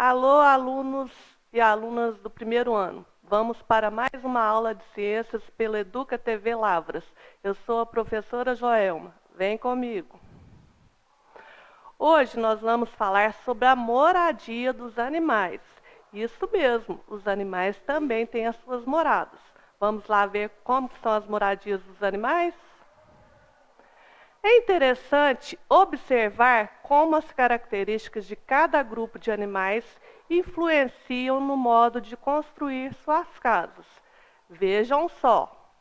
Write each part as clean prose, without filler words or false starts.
Alô, alunos e alunas do primeiro ano. Vamos para mais uma aula de ciências pela Educa TV Lavras. Eu sou a professora Joelma. Vem comigo. Hoje nós vamos falar sobre a moradia dos animais. Isso mesmo, os animais também têm as suas moradas. Vamos lá ver como são as moradias dos animais? É interessante observar como as características de cada grupo de animais influenciam no modo de construir suas casas. Vejam só.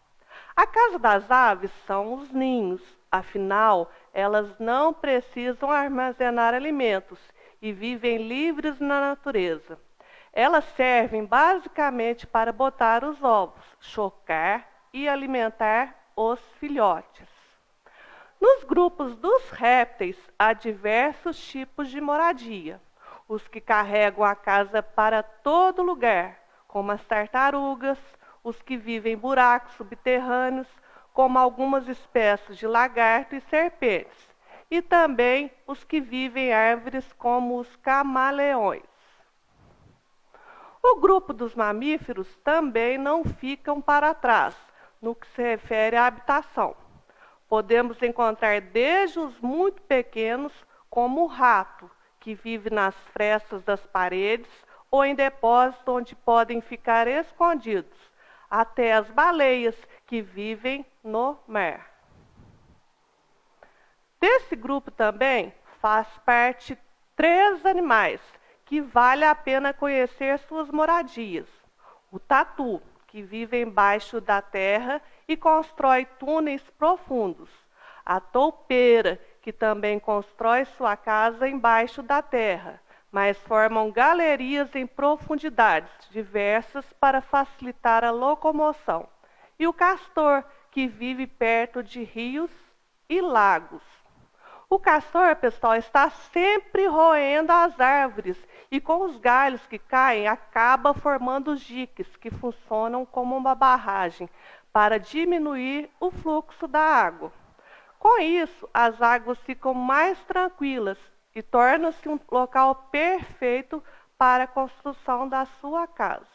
A casa das aves são os ninhos, afinal, elas não precisam armazenar alimentos e vivem livres na natureza. Elas servem basicamente para botar os ovos, chocar e alimentar os filhotes. Nos grupos dos répteis, há diversos tipos de moradia. Os que carregam a casa para todo lugar, como as tartarugas, os que vivem em buracos subterrâneos, como algumas espécies de lagarto e serpentes, e também os que vivem em árvores, como os camaleões. O grupo dos mamíferos também não ficam para trás, no que se refere à habitação. Podemos encontrar desde os muito pequenos, como o rato, que vive nas frestas das paredes ou em depósitos onde podem ficar escondidos, até as baleias, que vivem no mar. Desse grupo também faz parte 3 animais que vale a pena conhecer suas moradias. O tatu, que vive embaixo da terra e constrói túneis profundos. A toupeira, que também constrói sua casa embaixo da terra, mas formam galerias em profundidades diversas para facilitar a locomoção. E o castor, que vive perto de rios e lagos. O castor, pessoal, está sempre roendo as árvores e com os galhos que caem, acaba formando os diques, que funcionam como uma barragem para diminuir o fluxo da água. Com isso, as águas ficam mais tranquilas e torna-se um local perfeito para a construção da sua casa.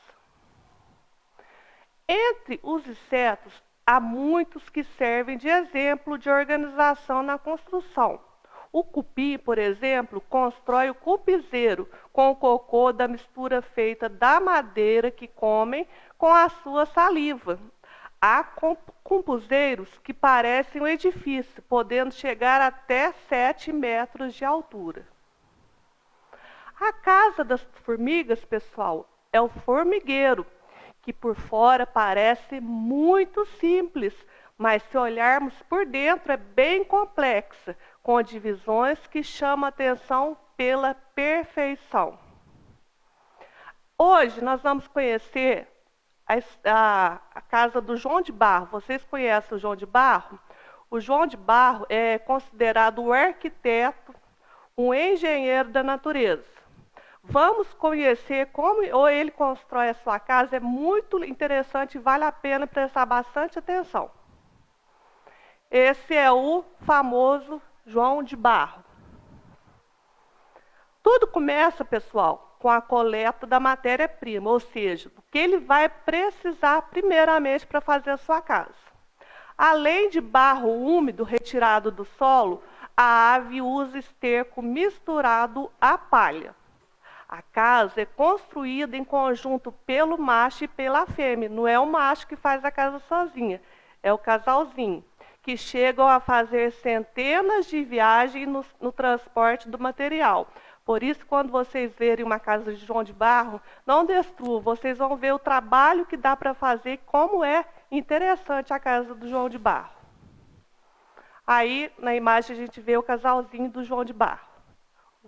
Entre os insetos, há muitos que servem de exemplo de organização na construção. O cupim, por exemplo, constrói o cupizeiro com o cocô da mistura feita da madeira que comem com a sua saliva. Há compuzeiros que parecem um edifício, podendo chegar até 7 metros de altura. A casa das formigas, pessoal, é o formigueiro, que por fora parece muito simples, mas se olharmos por dentro é bem complexa, com divisões que chamam a atenção pela perfeição. Hoje nós vamos conhecer a casa do João de Barro. Vocês conhecem o João de Barro? O João de Barro é considerado um arquiteto, um engenheiro da natureza. Vamos conhecer como ele constrói a sua casa, é muito interessante e vale a pena prestar bastante atenção. Esse é o famoso João de Barro. Tudo começa, pessoal, com a coleta da matéria-prima, ou seja, o que ele vai precisar primeiramente para fazer a sua casa. Além de barro úmido retirado do solo, a ave usa esterco misturado à palha. A casa é construída em conjunto pelo macho e pela fêmea. Não é o macho que faz a casa sozinha, é o casalzinho, que chegam a fazer centenas de viagens no transporte do material. Por isso, quando vocês verem uma casa de João de Barro, não destruam, vocês vão ver o trabalho que dá para fazer, como é interessante a casa do João de Barro. Aí, na imagem, a gente vê o casalzinho do João de Barro,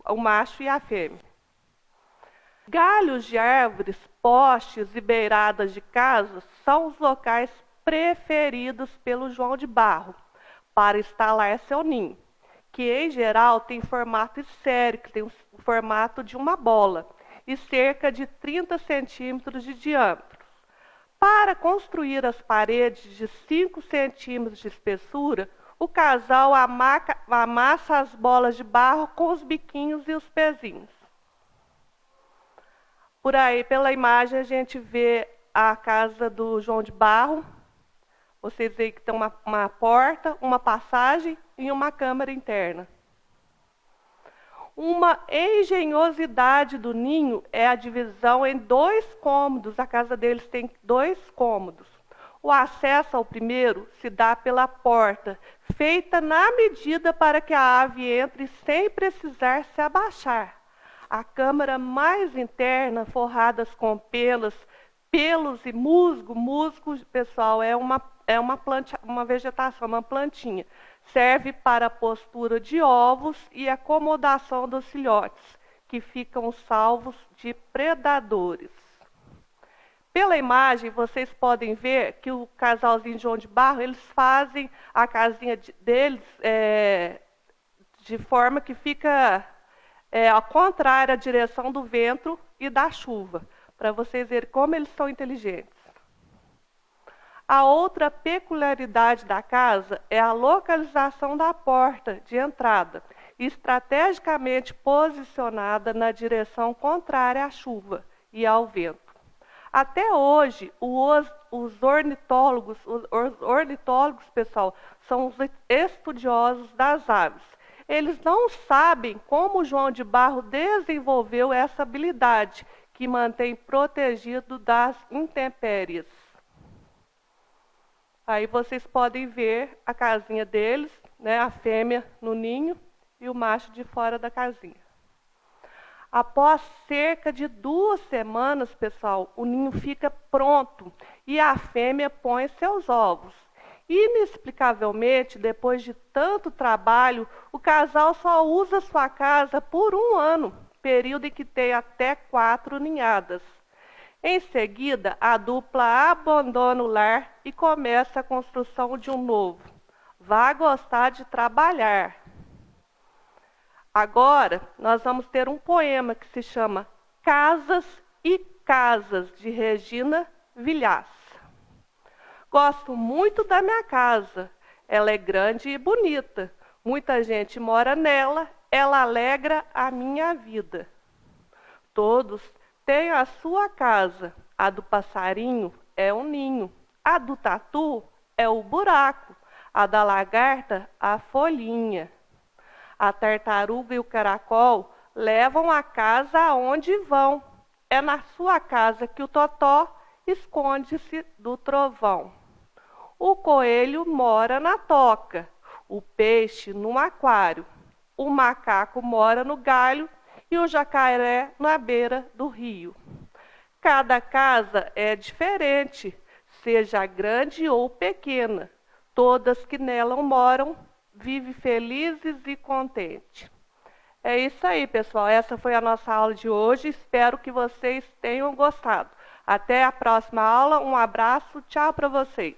o macho e a fêmea. Galhos de árvores, postes e beiradas de casas são os locais preferidos pelo João de Barro para instalar seu ninho, que em geral tem formato esférico, tem o formato de uma bola e cerca de 30 centímetros de diâmetro. Para construir as paredes de 5 centímetros de espessura, o casal amassa as bolas de barro com os biquinhos e os pezinhos. Por aí, pela imagem, a gente vê a casa do João de Barro. Vocês veem que tem uma porta, uma passagem e uma câmara interna. Uma engenhosidade do ninho é a divisão em 2 cômodos. A casa deles tem 2 cômodos. O acesso ao primeiro se dá pela porta, feita na medida para que a ave entre sem precisar se abaixar. A câmara mais interna, forradas com pelos e musgo. Musgo, pessoal, é uma planta, uma vegetação, uma plantinha. Serve para a postura de ovos e acomodação dos filhotes, que ficam salvos de predadores. Pela imagem, vocês podem ver que o casalzinho João de Barro, eles fazem a casinha deles de forma que fica ao contrário à direção do vento e da chuva, para vocês verem como eles são inteligentes. A outra peculiaridade da casa é a localização da porta de entrada, estrategicamente posicionada na direção contrária à chuva e ao vento. Até hoje, os ornitólogos, pessoal, são os estudiosos das aves. Eles não sabem como João de Barro desenvolveu essa habilidade que mantém protegido das intempéries. Aí vocês podem ver a casinha deles, né, a fêmea no ninho e o macho de fora da casinha. Após cerca de 2 semanas, pessoal, o ninho fica pronto e a fêmea põe seus ovos. Inexplicavelmente, depois de tanto trabalho, o casal só usa sua casa por 1 ano, período em que tem até 4 ninhadas. Em seguida, a dupla abandona o lar e começa a construção de um novo. Vá gostar de trabalhar. Agora, nós vamos ter um poema que se chama Casas e Casas, de Regina Vilhaz. Gosto muito da minha casa. Ela é grande e bonita. Muita gente mora nela. Ela alegra a minha vida. Todos têm a sua casa. A do passarinho é o ninho. A do tatu é o buraco. A da lagarta, a folhinha. A tartaruga e o caracol levam a casa aonde vão. É na sua casa que o totó esconde-se do trovão. O coelho mora na toca, o peixe no aquário, o macaco mora no galho e o jacaré na beira do rio. Cada casa é diferente, seja grande ou pequena. Todas que nela moram vivem felizes e contentes. É isso aí, pessoal. Essa foi a nossa aula de hoje. Espero que vocês tenham gostado. Até a próxima aula. Um abraço. Tchau para vocês.